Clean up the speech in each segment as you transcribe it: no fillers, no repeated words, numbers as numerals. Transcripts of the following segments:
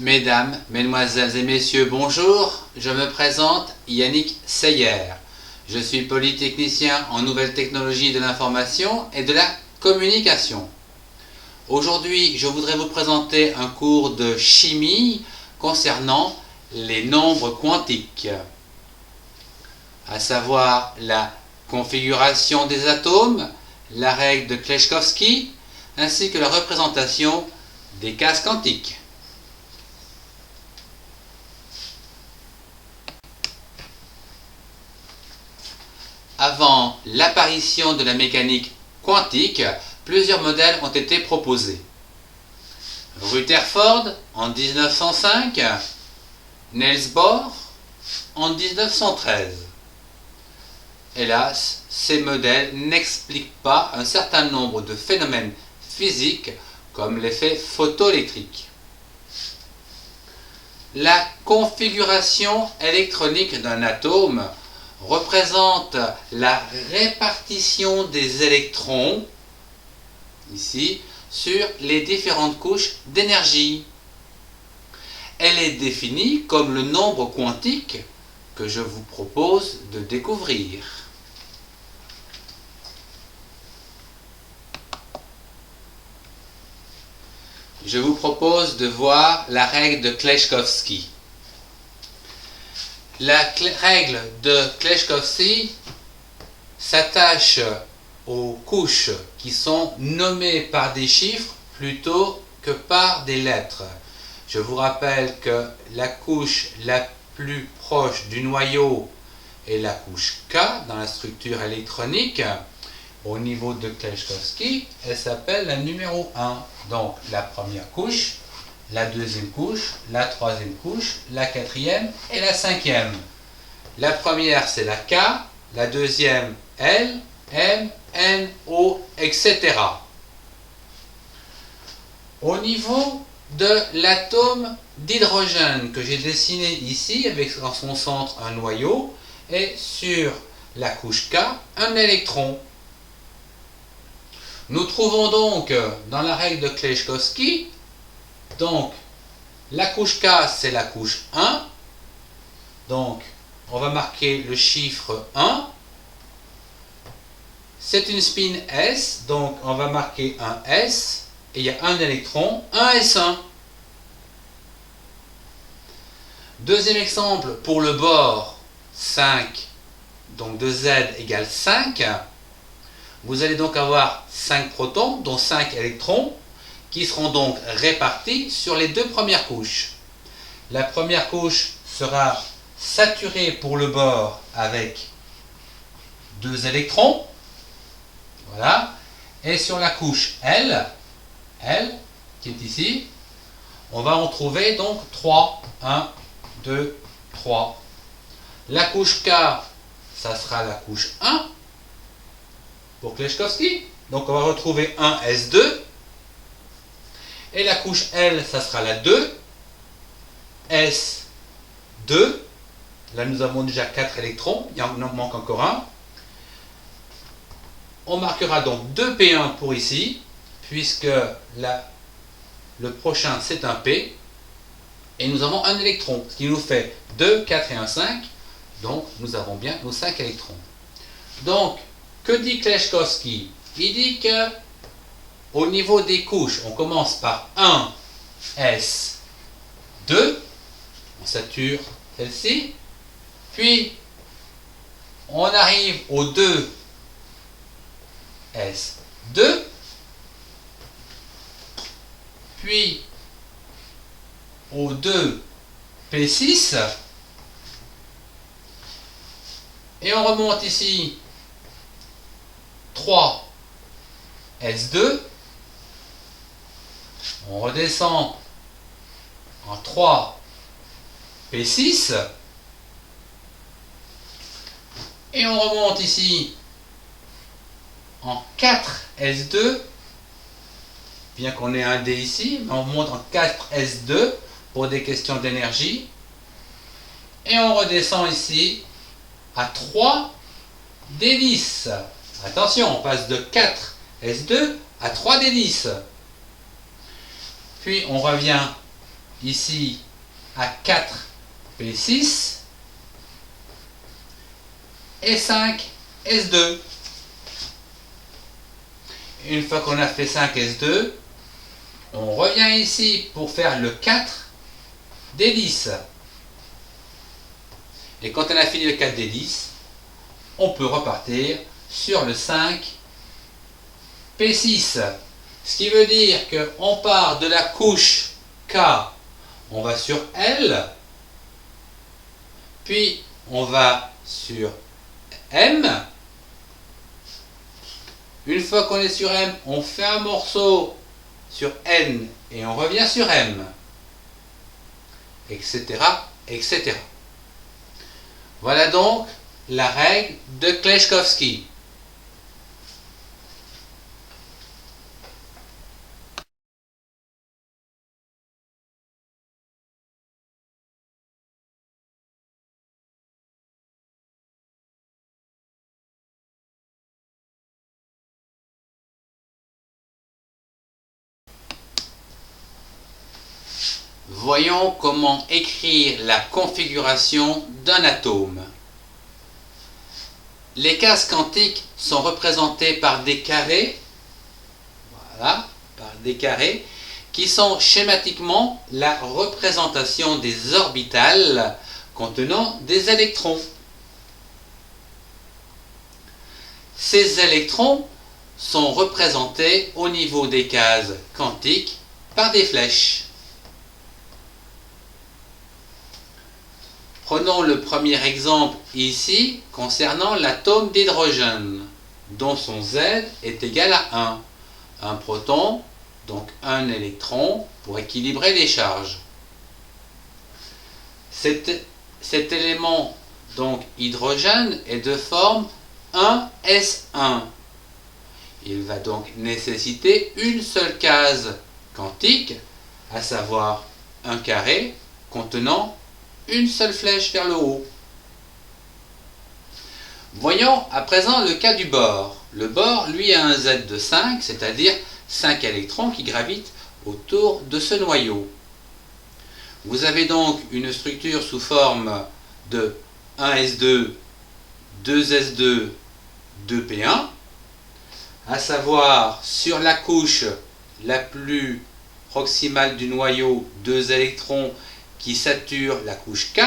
Mesdames, Mesdemoiselles et Messieurs, bonjour. Je me présente Yannick Seyer. Je suis polytechnicien en nouvelles technologies de l'information et de la communication. Aujourd'hui, je voudrais vous présenter un cours de chimie concernant les nombres quantiques, à savoir la configuration des atomes, la règle de Kleshkovsky, ainsi que la représentation des cases quantiques. Avant l'apparition de la mécanique quantique, plusieurs modèles ont été proposés. Rutherford en 1905, Niels Bohr en 1913. Hélas, ces modèles n'expliquent pas un certain nombre de phénomènes physiques comme l'effet photoélectrique. La configuration électronique d'un atome représente la répartition des électrons, ici, sur les différentes couches d'énergie. Elle est définie comme le nombre quantique que je vous propose de découvrir. Je vous propose de voir la règle de Kleshkovsky. La règle de Kleshkovsky s'attache aux couches qui sont nommées par des chiffres plutôt que par des lettres. Je vous rappelle que la couche la plus proche du noyau est la couche K dans la structure électronique. Au niveau de Kleshkovsky, elle s'appelle la numéro 1. Donc la première couche, la deuxième couche, la troisième couche, la quatrième et la cinquième. La première c'est la K, la deuxième L, M, N, O, etc. Au niveau de l'atome d'hydrogène que j'ai dessiné ici avec en son centre un noyau et sur la couche K un électron. Nous trouvons donc dans la règle de Kleshkovsky, donc la couche K c'est la couche 1, donc on va marquer le chiffre 1, c'est une spin S, donc on va marquer un S, et il y a un électron, un S1. Deuxième exemple, pour le bord 5, donc de Z égale 5, vous allez donc avoir 5 protons, dont 5 électrons, qui seront donc répartis sur les deux premières couches. La première couche sera saturée pour le bord avec 2 électrons, voilà, et sur la couche L, qui est ici, on va en trouver donc 3, 1, 2, 3. La couche K, ça sera la couche 1, pour Kleshkovsky, donc on va retrouver un S2, et la couche L, ça sera la 2, S2, là nous avons déjà 4 électrons, il en manque encore un. On marquera donc 2P1 pour ici, puisque le prochain c'est un P, et nous avons un électron, ce qui nous fait 2, 4 et 1, 5, donc nous avons bien nos 5 électrons. Donc, que dit Kleshkovsky? Il dit que au niveau des couches, on commence par 1 S2, on sature celle-ci, puis on arrive au 2 S2, puis au 2 P6, et on remonte ici 3 S2, on redescend en 3 P6, et on remonte ici en 4 S2, bien qu'on ait un D ici, mais on remonte en 4 S2 pour des questions d'énergie, et on redescend ici à 3 D10. Attention, on passe de 4 S2 à 3 D10. Puis on revient ici à 4p6 et 5s2. Une fois qu'on a fait 5s2, on revient ici pour faire le 4d10. Et quand on a fini le 4d10, on peut repartir sur le 5p6. Ce qui veut dire qu'on part de la couche K, on va sur L, puis on va sur M. Une fois qu'on est sur M, on fait un morceau sur N et on revient sur M, etc., etc. Voilà donc la règle de Kleczkowski. Voyons comment écrire la configuration d'un atome. Les cases quantiques sont représentées par des carrés, voilà, par des carrés, qui sont schématiquement la représentation des orbitales contenant des électrons. Ces électrons sont représentés au niveau des cases quantiques par des flèches. Prenons le premier exemple ici concernant l'atome d'hydrogène, dont son Z est égal à 1. Un proton, donc un électron, pour équilibrer les charges. Cet élément, donc hydrogène, est de forme 1s1. Il va donc nécessiter une seule case quantique, à savoir un carré contenant une seule flèche vers le haut. Voyons à présent le cas du bore. Le bore, lui, a un Z de 5, c'est-à-dire 5 électrons qui gravitent autour de ce noyau. Vous avez donc une structure sous forme de 1s2, 2s2, 2p1, à savoir sur la couche la plus proximale du noyau, 2 électrons qui saturent la couche K,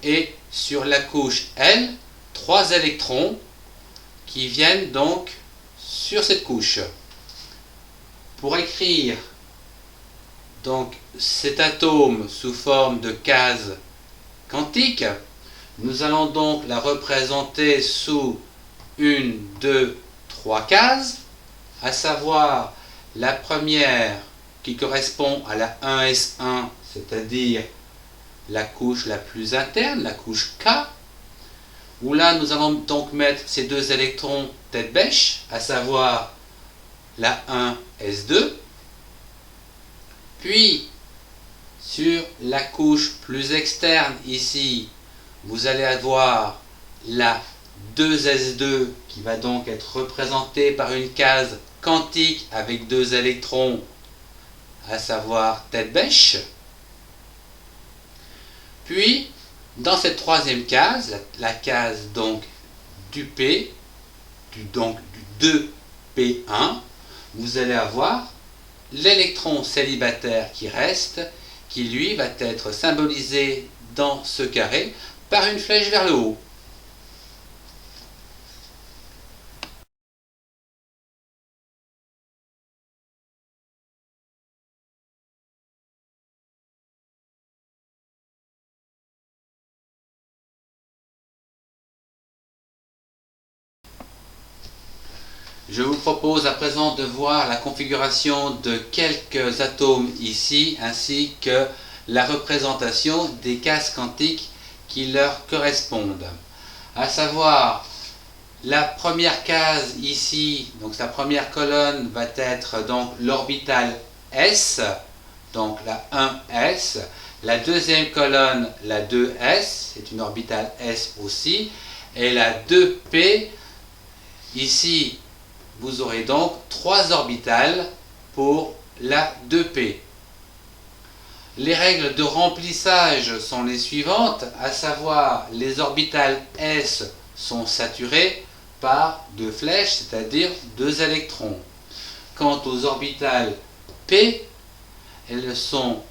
et sur la couche L, 3 électrons qui viennent donc sur cette couche. Pour écrire donc cet atome sous forme de case quantique, nous allons donc la représenter sous 1, 2, 3 cases, à savoir la première qui correspond à la 1s1, c'est-à-dire la couche la plus interne, la couche K, où là nous allons donc mettre ces deux électrons tête bêche, à savoir la 1s2, puis sur la couche plus externe ici, vous allez avoir la 2s2 qui va donc être représentée par une case quantique avec deux électrons, à savoir tête bêche. Puis, dans cette troisième case, la case donc du P, donc du 2P1, vous allez avoir l'électron célibataire qui reste, qui lui va être symbolisé dans ce carré par une flèche vers le haut. Je vous propose à présent de voir la configuration de quelques atomes ici, ainsi que la représentation des cases quantiques qui leur correspondent. À savoir, la première case ici, donc la première colonne va être donc l'orbitale S, donc la 1s. La deuxième colonne, la 2s, c'est une orbitale S aussi. Et la 2p, ici, vous aurez donc 3 orbitales pour la 2p. Les règles de remplissage sont les suivantes, à savoir les orbitales S sont saturées par 2 flèches, c'est-à-dire 2 électrons. Quant aux orbitales P, elles sont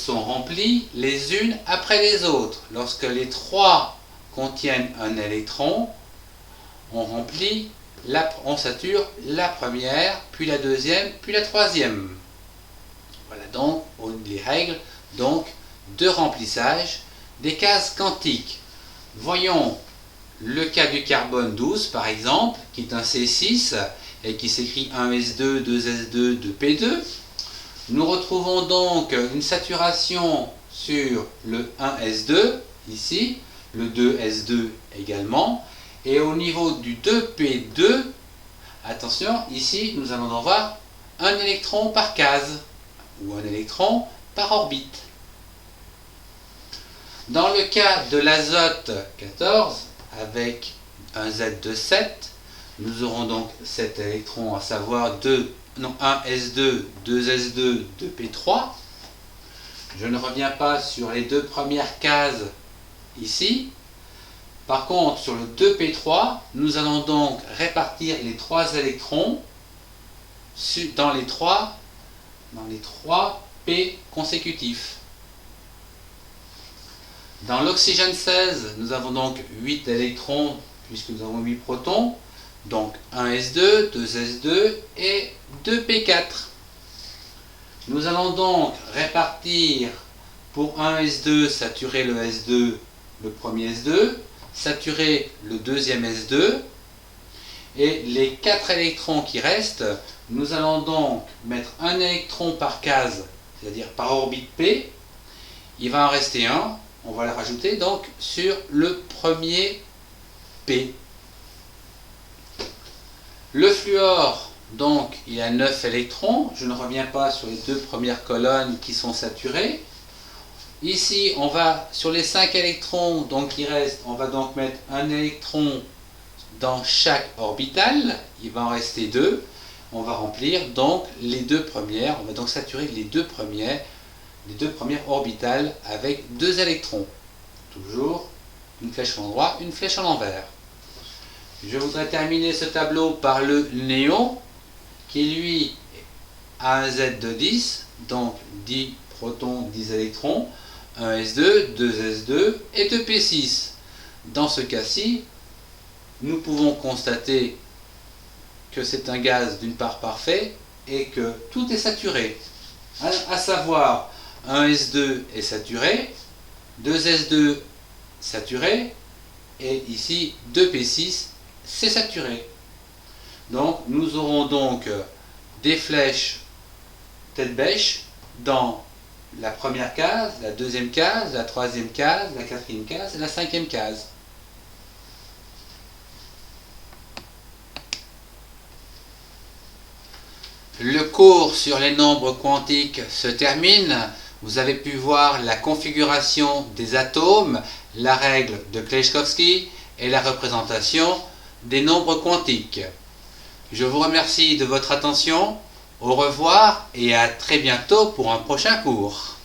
remplies les unes après les autres. Lorsque les 3 contiennent un électron, on sature la première, puis la deuxième, puis la troisième. Voilà donc les règles de remplissage des cases quantiques. Voyons le cas du carbone 12 par exemple, qui est un C6 et qui s'écrit 1s2, 2s2, 2p2. Nous retrouvons donc une saturation sur le 1s2 ici, le 2s2 également, et au niveau du 2p2, attention, ici nous allons avoir un électron par case ou un électron par orbite. Dans le cas de l'azote 14 avec un Z de 7, nous aurons donc 7 électrons, à savoir 1s2, 2s2, 2p3. Je ne reviens pas sur les 2 premières cases ici. Par contre, sur le 2p3, nous allons donc répartir les 3 électrons dans les 3 P consécutifs. Dans l'oxygène 16, nous avons donc 8 électrons, puisque nous avons 8 protons, donc 1s2, 2s2 et 2p4. Nous allons donc répartir pour 1s2, saturer le S2, le premier S2, saturer le deuxième S2, et les 4 électrons qui restent, nous allons donc mettre un électron par case, c'est-à-dire par orbite P. Il va en rester un, on va le rajouter donc sur le premier P. Le fluor, donc il a 9 électrons, je ne reviens pas sur les 2 premières colonnes qui sont saturées. Ici, on va sur les 5 électrons donc qui restent, on va donc mettre un électron dans chaque orbitale, il va en rester 2. On va remplir donc les 2 premières, on va donc saturer les deux premières orbitales avec 2 électrons. Toujours une flèche à l'endroit, une flèche à l'envers. Je voudrais terminer ce tableau par le néon, qui lui a un Z de 10, donc 10 protons, 10 électrons, 1s2, 2s2 et 2p6. Dans ce cas-ci, nous pouvons constater que c'est un gaz d'une part parfait et que tout est saturé. À savoir, 1s2 est saturé, 2s2 saturé, et ici 2p6 c'est saturé. Donc nous aurons donc des flèches tête bêche dans la première case, la deuxième case, la troisième case, la quatrième case et la cinquième case. Le cours sur les nombres quantiques se termine. Vous avez pu voir la configuration des atomes, la règle de Klejkovski et la représentation des nombres quantiques. Je vous remercie de votre attention. Au revoir et à très bientôt pour un prochain cours.